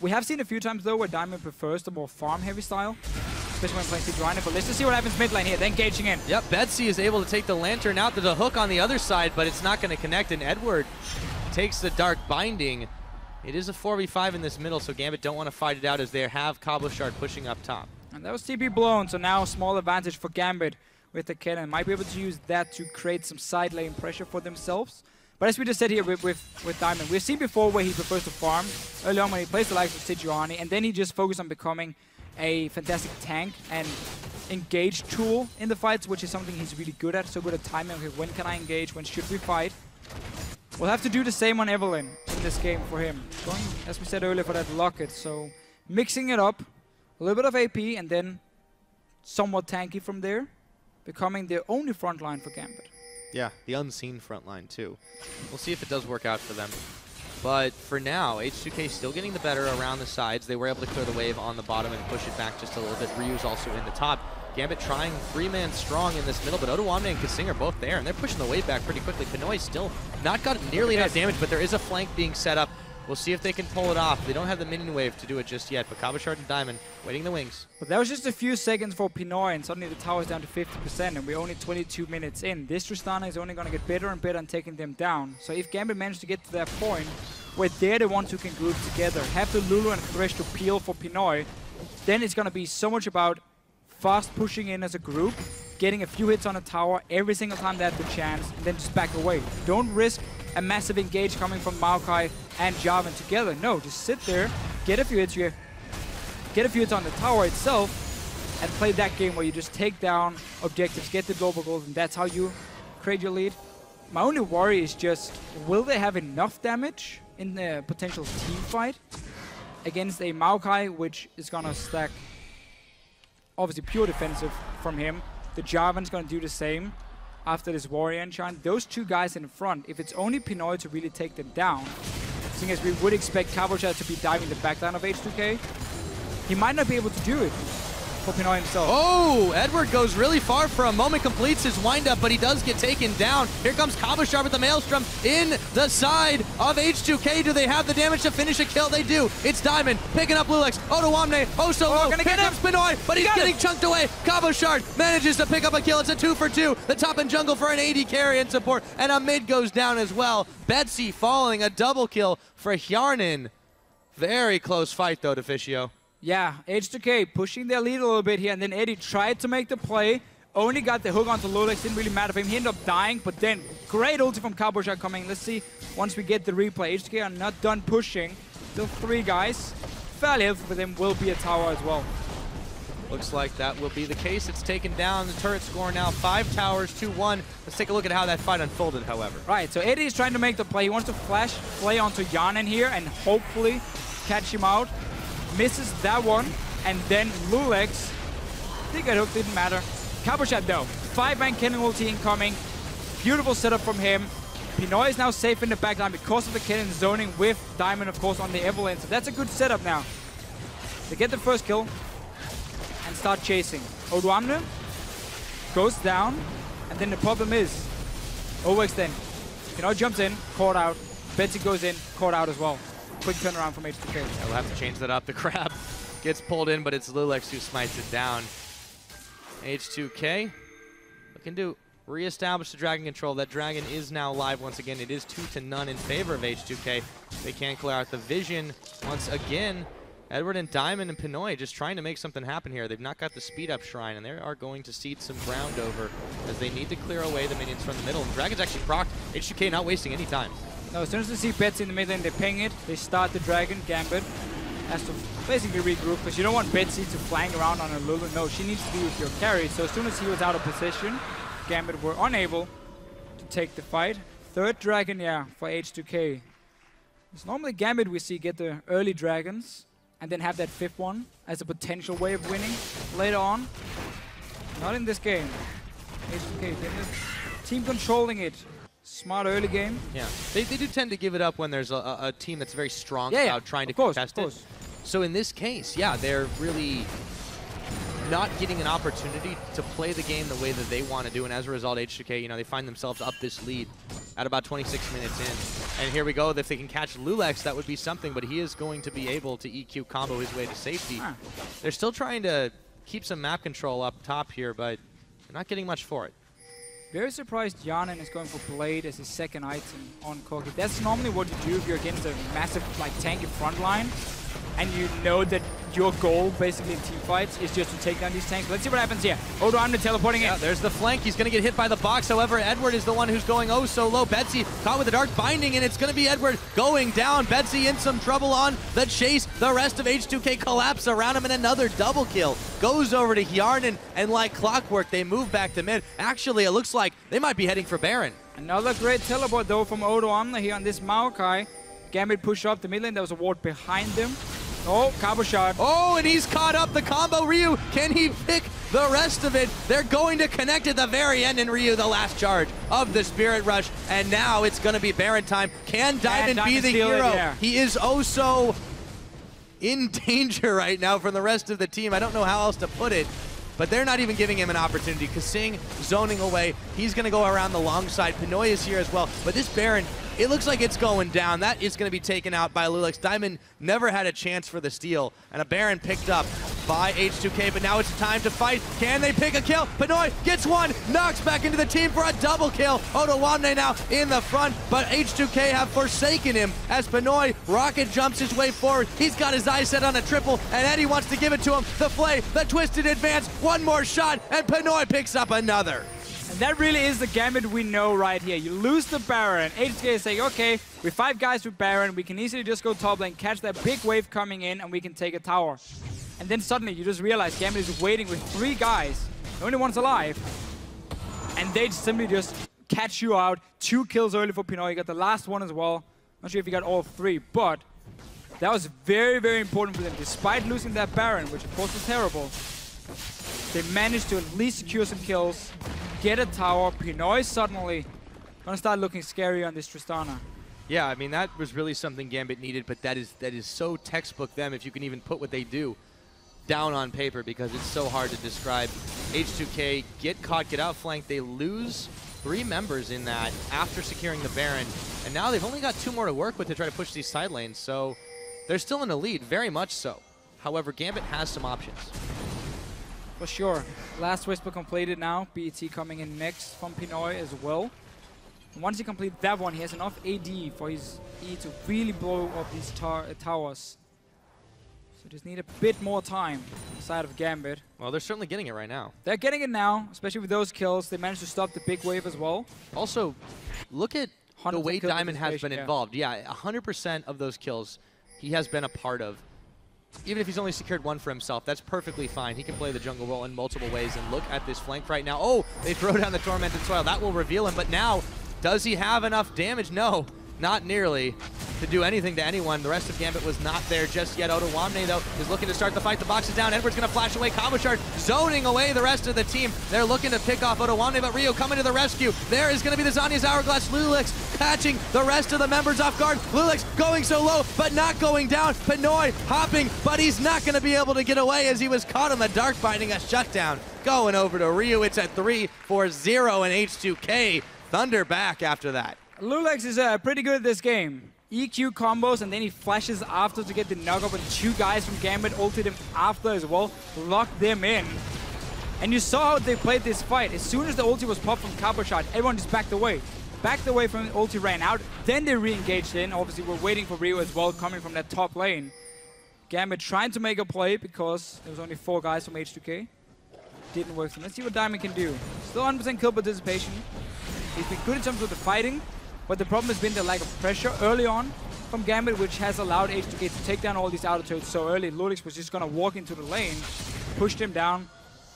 We have seen a few times, though, where Diamond prefers the more farm-heavy style, especially when playing Hjarnan. But let's just see what happens mid lane here. They're engaging in. Yep, Betsy is able to take the Lantern out to the hook on the other side, but it's not going to connect, and Edward takes the Dark Binding. It is a 4v5 in this middle, so Gambit don't want to fight it out as they have Cabochard pushing up top. And that was TP blown, so now a small advantage for Gambit with the Kennen. Might be able to use that to create some side lane pressure for themselves. But as we just said here with Diamond, we've seen before where he prefers to farm early on when he plays the likes of Sejuani, and then he just focuses on becoming a fantastic tank and engage tool in the fights, which is something he's really good at. So good at timing. Okay, when can I engage? When should we fight? We'll have to do the same on Evelyn in this game for him. Going, as we said earlier, for that locket. So mixing it up, a little bit of AP, and then somewhat tanky from there, becoming the only front line for Gambit. Yeah, the unseen front line too. We'll see if it does work out for them. But for now, H2K still getting the better around the sides. They were able to clear the wave on the bottom and push it back just a little bit. Ryu's also in the top. Gambit trying 3-man strong in this middle, but Odoamne and KaSing are both there, and they're pushing the wave back pretty quickly. Pinoy still not got nearly enough damage, but there is a flank being set up. We'll see if they can pull it off. They don't have the minion wave to do it just yet, but Cabochard and Diamond waiting the wings. But that was just a few seconds for Pinoy, and suddenly the tower's down to 50%, and we're only 22 minutes in. This Tristana is only going to get better and better on taking them down. So if Gambit managed to get to that point where they're the ones who can group together, have the Lulu and Thresh to peel for Pinoy, then it's going to be so much about fast pushing in as a group, getting a few hits on a tower every single time they have the chance, and then just back away. Don't risk a massive engage coming from Maokai and Jarvan together. No, just sit there, get a few hits here, get a few hits on the tower itself, and play that game where you just take down objectives, get the global goals, and that's how you create your lead. My only worry is just, will they have enough damage in the potential team fight against a Maokai, which is gonna stack obviously pure defensive from him. The Jarvan's gonna do the same after this warrior enchant. Those two guys in front, if it's only Pinoy to really take them down, seeing as we would expect Cabochard to be diving the backline of H2K, he might not be able to do it for Pinoy himself. Oh, Edward goes really far for a moment, completes his windup, but he does get taken down. Here comes Cabochard with the Maelstrom in the side of H2K. Do they have the damage to finish a kill? They do. It's Diamond picking up loulex. Odoamne, oh so low. Here comes Pinoy, but he's getting chunked away. Cabochard manages to pick up a kill. It's a 2 for 2. The top and jungle for an AD carry and support, and a mid goes down as well. Betsy falling, a double kill for Hjarnan. Very close fight though, Deficio. Yeah, H2K pushing their lead a little bit here, and then Eddie tried to make the play, only got the hook onto loulex, didn't really matter for him. He ended up dying, but then great ulti from Cabochard coming. Let's see once we get the replay. H2K are not done pushing. Still 3 guys. Fairly healthy for them, will be a tower as well. Looks like that will be the case. It's taken down. The turret score now 5 towers, 2-1. Let's take a look at how that fight unfolded, however. Right, so Eddie is trying to make the play. He wants to flash play onto Hjarnan here and hopefully catch him out. Misses that one, and then loulex. I think that hook didn't matter. Cabochard though, 5-man Kennen ulti incoming. Beautiful setup from him. Pinoy is now safe in the backline because of the Kennen zoning with Diamond, of course, on the Evelyn. So that's a good setup now. They get the first kill and start chasing. Odoamne goes down, and then the problem is overextend. Pinoy jumps in, caught out. Betsy goes in, caught out as well. Quick turnaround from H2K. Yeah, we'll have to change that up. The crab gets pulled in, but it's loulex who smites it down. H2K looking to reestablish the dragon control. That dragon is now live once again. It is 2-0 in favor of H2K. They can't clear out the vision once again. Edward and Diamond and Pinoy just trying to make something happen here. They've not got the speed up shrine, and they are going to cede some ground over as they need to clear away the minions from the middle. And dragon's actually procced. H2K not wasting any time. No, as soon as they see Betsy in the mid lane, they ping it. They start the dragon. Gambit has to basically regroup because you don't want Betsy to flank around on a Lulu. No, she needs to be with your carry. So as soon as he was out of position, Gambit were unable to take the fight. 3rd dragon, yeah, for H2K. It's normally Gambit we see get the early dragons and then have that 5th one as a potential way of winning later on. Not in this game. H2K, team controlling it. Smart early game. Yeah, they do tend to give it up when there's a team that's very strong about trying to contest it. So in this case, yeah, they're really not getting an opportunity to play the game the way that they want to do, and as a result, H2K, you know, they find themselves up this lead at about 26 minutes in. And here we go. If they can catch loulex, that would be something, but he is going to be able to EQ combo his way to safety. They're still trying to keep some map control up top here, but they're not getting much for it. Very surprised Hjarnan is going for Blade as his second item on Corki. That's normally what you do if you're against a massive, like, tanky front line, and you know that your goal, basically in teamfights, is just to take down these tanks. Let's see what happens here. Odoamne teleporting in. There's the flank. He's going to get hit by the box. However, Edward is the one who's going oh so low. Betsy caught with the dark binding, and it's going to be Edward going down. Betsy in some trouble on the chase. The rest of H2K collapse around him, and another double kill goes over to Hjarnan, and like clockwork, they move back to mid. Actually, it looks like they might be heading for Baron. Another great teleport, though, from Odoamne here on this Maokai. Gambit pushed up the mid lane. There was a ward behind them. Oh, Cabochard. Oh, and he's caught up the combo. Ryu, can he pick the rest of it? They're going to connect at the very end, and Ryu, the last charge of the Spirit Rush. And now it's going to be Baron time. Can Diamond be the hero? He is oh so in danger right now from the rest of the team. I don't know how else to put it, but they're not even giving him an opportunity. KaSing zoning away. He's going to go around the long side. Pinoy is here as well. But this Baron, it looks like it's going down. That is going to be taken out by loulex. Diamond never had a chance for the steal, and a Baron picked up by H2K, but now it's time to fight. Can they pick a kill? Pinoy gets one, knocks back into the team for a double kill. Odoamne now in the front, but H2K have forsaken him as Pinoy rocket jumps his way forward. He's got his eyes set on a triple, and Eddie wants to give it to him. The flay, the twisted advance, one more shot, and Pinoy picks up another. And that really is the Gambit we know right here. You lose the Baron. H2K is saying, okay, with 5 guys with Baron, we can easily just go top lane, catch that big wave coming in, and we can take a tower. And then suddenly you just realize Gambit is waiting with 3 guys. The only one's alive. And they simply just catch you out. 2 kills early for Pinoy. You got the last one as well. Not sure if you got all 3, but that was very, very important for them. Despite losing that Baron, which of course was terrible, they managed to at least secure some kills, get a tower. Pinoy suddenly gonna start looking scary on this Tristana. Yeah, I mean, that was really something Gambit needed, but that is so textbook them, if you can even put what they do down on paper, because it's so hard to describe. H2K get caught, get outflanked. They lose 3 members in that after securing the Baron, and now they've only got 2 more to work with to try to push these side lanes, so they're still in the lead, very much so. However, Gambit has some options. For sure. Last Whisper completed now. BET coming in next from Pinoy as well. And once he completes that one, he has enough AD for his E to really blow up these towers. So just need a bit more time on the side of Gambit. Well, they're certainly getting it right now. They're getting it now, especially with those kills. They managed to stop the big wave as well. Also, look at the way Diamond has been involved. Yeah, 100% of those kills he has been a part of. Even if he's only secured 1 for himself, that's perfectly fine. He can play the jungle role in multiple ways, and look at this flank right now. Oh, they throw down the Tormented Soil. That will reveal him, but now, does he have enough damage? No, not nearly to do anything to anyone. The rest of Gambit was not there just yet. Odoamne, though, is looking to start the fight. The box is down. Edward's going to flash away. Cabochard zoning away the rest of the team. They're looking to pick off Odoamne, but Rio coming to the rescue. There is going to be the Zanya's Hourglass. loulex catching the rest of the members off guard. loulex going so low, but not going down. Pinoy hopping, but he's not going to be able to get away as he was caught on the Dark Binding. A shutdown going over to Ryu. It's at 3-4-0, and H2K Thunder back after that. loulex is pretty good at this game. EQ combos, and then he flashes after to get the knock-up, and 2 guys from Gambit ulted him after as well, locked them in. And you saw how they played this fight. As soon as the ulti was popped from Cabochard, everyone just backed away. Backed away from the ulti, ran out, then they re-engaged in. Obviously, we're waiting for Ryu as well, coming from that top lane. Gambit trying to make a play because there was only 4 guys from H2K. Didn't work for him. Let's see what Diamond can do. Still 100% kill participation. He's been good in terms of the fighting, but the problem has been the lack of pressure early on from Gambit, which has allowed H2K to take down all these outer turrets so early. loulex was just going to walk into the lane, pushed him down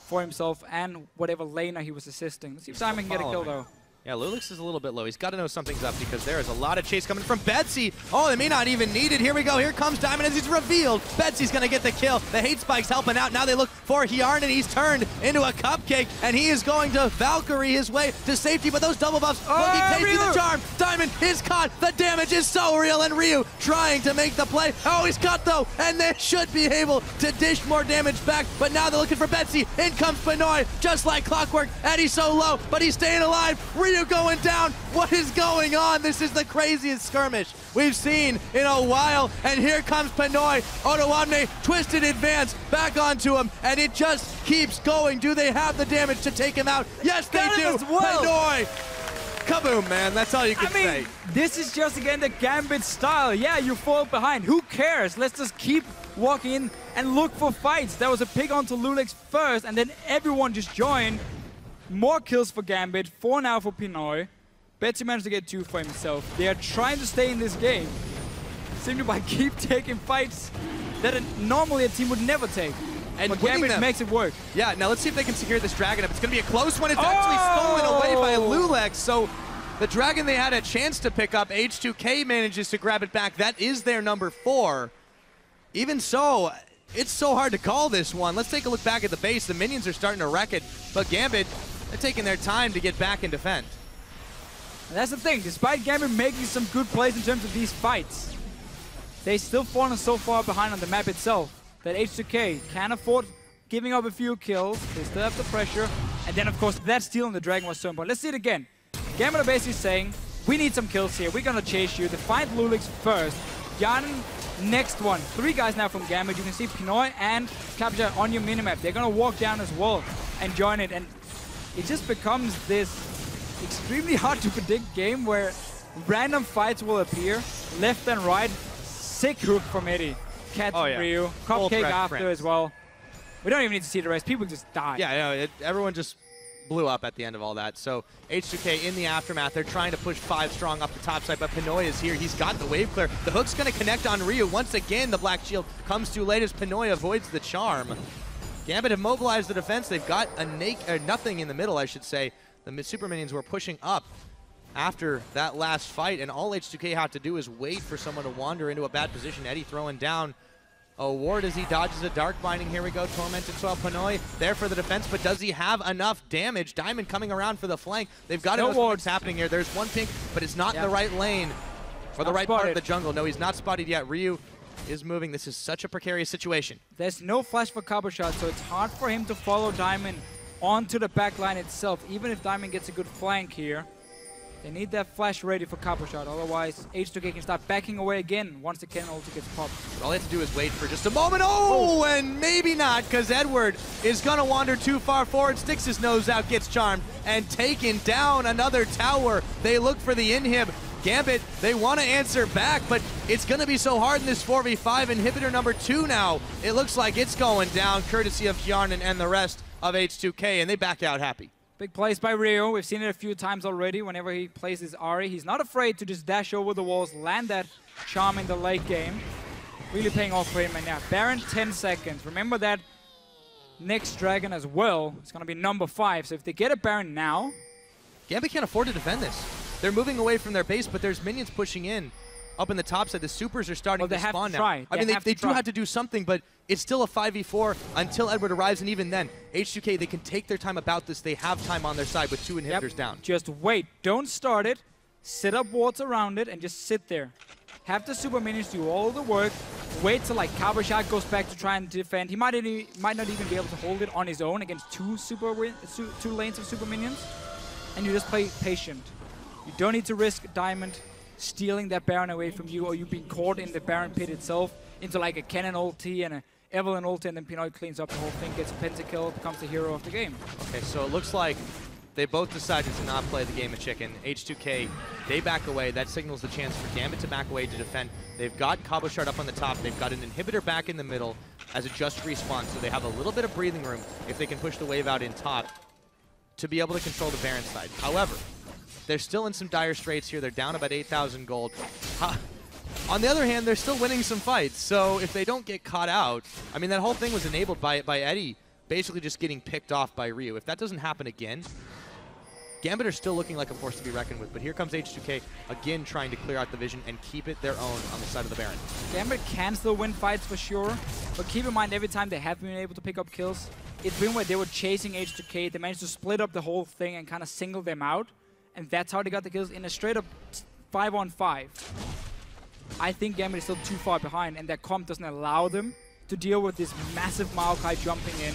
for himself and whatever laner he was assisting. Let's see if Diamond can get a kill, though. Yeah, loulex is a little bit low. He's got to know something's up because there is a lot of chase coming from Betsy. Oh, they may not even need it. Here we go. Here comes Diamond as he's revealed. Betsy's going to get the kill. The hate spike's helping out. Now they look for Hjarnan. He's turned into a cupcake, and he is going to Valkyrie his way to safety. But those double buffs looking tasty. The charm. Diamond is caught. The damage is so real, and Ryu trying to make the play. Oh, he's caught, though, and they should be able to dish more damage back. But now they're looking for Betsy. In comes Pinoy, just like clockwork. Eddie's so low, but he's staying alive. Ryu going down. What is going on? This is the craziest skirmish we've seen in a while. And here comes Pinoy. Odoamne, twisted advance, back onto him, and it just keeps going. Do they have the damage to take him out? Yes, they do. Pinoy. Kaboom, man. That's all you can say. This is just, again, the Gambit style. Yeah, you fall behind. Who cares? Let's just keep walking in and look for fights. There was a pick onto loulex first, and then everyone just joined. More kills for Gambit, 4 now for Pinoy. Betsy managed to get 2 for himself. They are trying to stay in this game, simply by keep taking fights that normally a team would never take. And but Gambit makes it work. Yeah, now let's see if they can secure this Dragon up. It's going to be a close one. It's actually stolen away by loulex. So the Dragon they had a chance to pick up, H2K manages to grab it back. That is their number 4. Even so, it's so hard to call this one. Let's take a look back at the base. The minions are starting to wreck it, but Gambit, they're taking their time to get back and defend. And that's the thing. Despite Gambit making some good plays in terms of these fights, they still fallen so far behind on the map itself that H2K can't afford giving up a few kills. They still have the pressure. And then, of course, that steal on the Dragon was so important. Let's see it again. Gambit are basically saying, we need some kills here. We're going to chase you. They find loulex first. Hjarnan, next one. 3 guys now from Gambit. You can see Pinoy and Cabochard on your minimap. They're going to walk down as well and join it. And it just becomes this extremely hard to predict game where random fights will appear left and right. Sick hook from Eddie. Cat Ryu. Cupcake after as well. We don't even need to see the rest. People just die. Yeah, everyone just blew up at the end of all that. So H2K in the aftermath, they're trying to push 5 strong up the top side, but Pinoy is here. He's got the wave clear. The hook's going to connect on Ryu. Once again, the black shield comes too late as Pinoy avoids the charm. Gambit have mobilized the defense. They've got a nothing in the middle, I should say. The super minions were pushing up after that last fight, and all H2K have to do is wait for someone to wander into a bad position. Eddie throwing down a ward as he dodges a dark binding. Here we go, Tormented Soil. Pinoy there for the defense, but does he have enough damage? Diamond coming around for the flank. They've got to know what's happening here. There's one pink, but it's not in the right lane for the right part of the jungle. No, he's not spotted yet. Ryu is moving. This is such a precarious situation. There's no flash for Cabochard, so it's hard for him to follow Diamond onto the back line itself. Even if Diamond gets a good flank here, they need that flash ready for Cabochard. Otherwise, H2K can start backing away again once the Kennen ulti gets popped. All they have to do is wait for just a moment. And maybe not, because Edward is going to wander too far forward, sticks his nose out, gets charmed, and taken down another tower. They look for the inhib. Gambit, they want to answer back, but it's going to be so hard in this 4v5. Inhibitor number 2 now. It looks like it's going down, courtesy of Hjarnan and the rest of H2K, and they back out happy. Big plays by Ryu. We've seen it a few times already whenever he plays his Ahri. He's not afraid to just dash over the walls, land that charm in the late game. Really paying off for him. And yeah, Baron, 10 seconds. Remember that next Dragon as well. It's going to be number 5. So if they get a Baron now... Gambit can't afford to defend this. They're moving away from their base, but there's minions pushing in. Up in the top side, the supers are starting to spawn now. I mean, they do have to do something, but it's still a 5v4 until Edward arrives, and even then, H2K, they can take their time about this. They have time on their side with 2 inhibitors down. Just wait. Don't start it. Set up wards around it and just sit there. Have the super minions do all the work. Wait till like Cabochard goes back to try and defend. He might not even be able to hold it on his own against 2 lanes of super minions. And you just play patient. You don't need to risk Diamond stealing that Baron away from you, or you being caught in the Baron pit itself into like a Kennen ulti and a Evelyn ulti, and then Pinoy cleans up the whole thing, gets a pentakill, becomes the hero of the game. Okay, so it looks like they both decided to not play the game of chicken. H2K, they back away. That signals the chance for Gambit to back away to defend. They've got Cabochard up on the top. They've got an inhibitor back in the middle as a just respawn, so they have a little bit of breathing room if they can push the wave out in top to be able to control the Baron side. However, they're still in some dire straits here. They're down about 8,000 gold. On the other hand, they're still winning some fights. So if they don't get caught out, I mean, that whole thing was enabled by Eddie basically just getting picked off by Ryu. If that doesn't happen again, Gambit are still looking like a force to be reckoned with, but here comes H2K again trying to clear out the vision and keep it their own on the side of the Baron. Gambit can still win fights for sure, but keep in mind every time they have been able to pick up kills, it's been where they were chasing H2K, they managed to split up the whole thing and kind of single them out, and that's how they got the kills in a straight up 5-on-5. I think Gambit is still too far behind, and their comp doesn't allow them to deal with this massive Maokai jumping in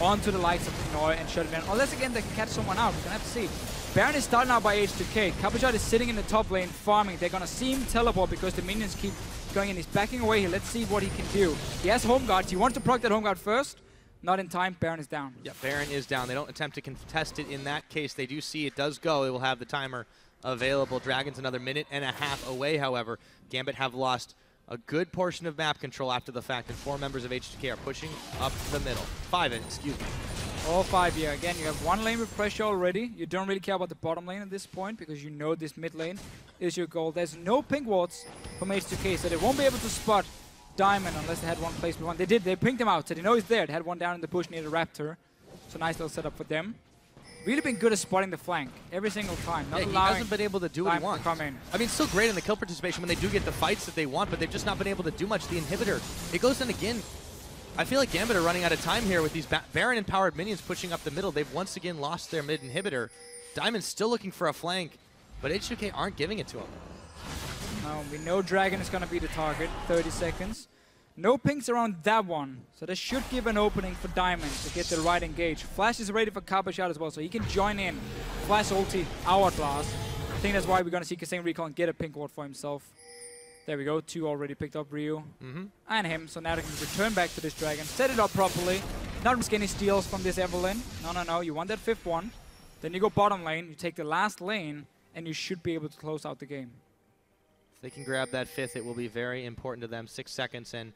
onto the likes of Pinoy and shut it down. Unless again they can catch someone out, we're gonna have to see. Baron is starting out by H2K. Cabochard is sitting in the top lane farming. They're gonna see him teleport because the minions keep going in. He's backing away here. Let's see what he can do. He has home guards. He wants to proc that home guard first. Not in time. Baron is down. Yeah, Baron is down. They don't attempt to contest it in that case. They do see it does go. It will have the timer available. Dragon's another minute and a half away, however. Gambit have lost a good portion of map control after the fact, and 4 members of H2K are pushing up the middle. 5, excuse me. All 5 here. Again, you have one lane with pressure already. You don't really care about the bottom lane at this point because you know this mid lane is your goal. There's no pink wards from H2K, so they won't be able to spot Diamond unless they had one placed with one. They did. They pinged him out, so they know he's there. They had one down in the bush near the Raptor. So nice little setup for them. Really been good at spotting the flank every single time. Not he hasn't been able to do what he wants. Come in. I mean, still great in the kill participation when they do get the fights that they want, but they've just not been able to do much. The inhibitor, it goes in again. I feel like Gambit are running out of time here with these Baron-empowered minions pushing up the middle. They've once again lost their mid inhibitor. Diamond's still looking for a flank, but H2K aren't giving it to him. No, we know Dragon is going to be the target. 30 seconds. No pinks around that one, so this should give an opening for Diamond to get the right engage. Flash is ready for Cabochard as well, so he can join in. Flash ulti, Hourglass. I think that's why we're going to see KaSing recall and get a pink ward for himself. There we go, 2 already picked up, Ryu and him, so now they can return back to this Dragon, set it up properly, not risk any steals from this Evelyn. No, you want that 5th one. Then you go bottom lane, you take the last lane, and you should be able to close out the game. They can grab that 5th, it will be very important to them. 6 seconds, and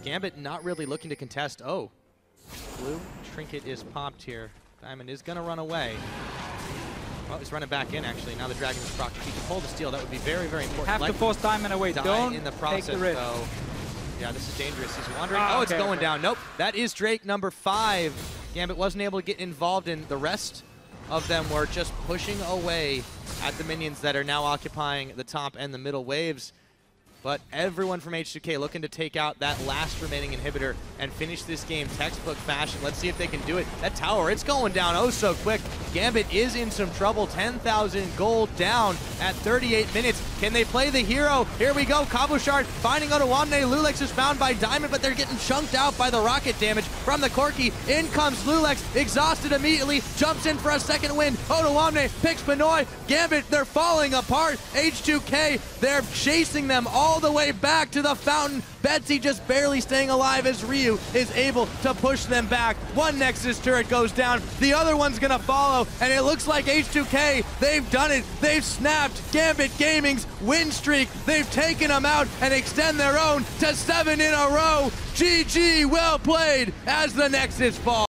Gambit not really looking to contest. Oh, blue trinket is popped here. Diamond is going to run away. Well, he's running back in, actually. Now the Dragon is procced. If he can pull the steal, that would be very, very important. Have to force Diamond away. Don't in the process, take the risk. Though. Yeah, this is dangerous. He's wandering. Oh, it's going down. Nope. That is Drake number 5. Gambit wasn't able to get involved in. The rest of them were just pushing away at the minions that are now occupying the top and the middle waves. But everyone from H2K looking to take out that last remaining inhibitor and finish this game textbook fashion. Let's see if they can do it. That tower, it's going down oh so quick. Gambit is in some trouble. 10,000 gold down at 38 minutes. Can they play the hero? Here we go. Cabochard finding Odoamne. loulex is found by Diamond, but they're getting chunked out by the rocket damage from the Corki. In comes loulex, exhausted immediately, jumps in for a second win. Odoamne picks Pinoy. Gambit, they're falling apart. H2K, they're chasing them all the way back to the fountain. Betsy just barely staying alive as Ryu is able to push them back. One Nexus turret goes down, the other one's gonna follow, and it looks like H2K, they've done it. They've snapped Gambit Gaming's win streak. They've taken them out and extend their own to 7 in a row. GG, well played as the Nexus falls.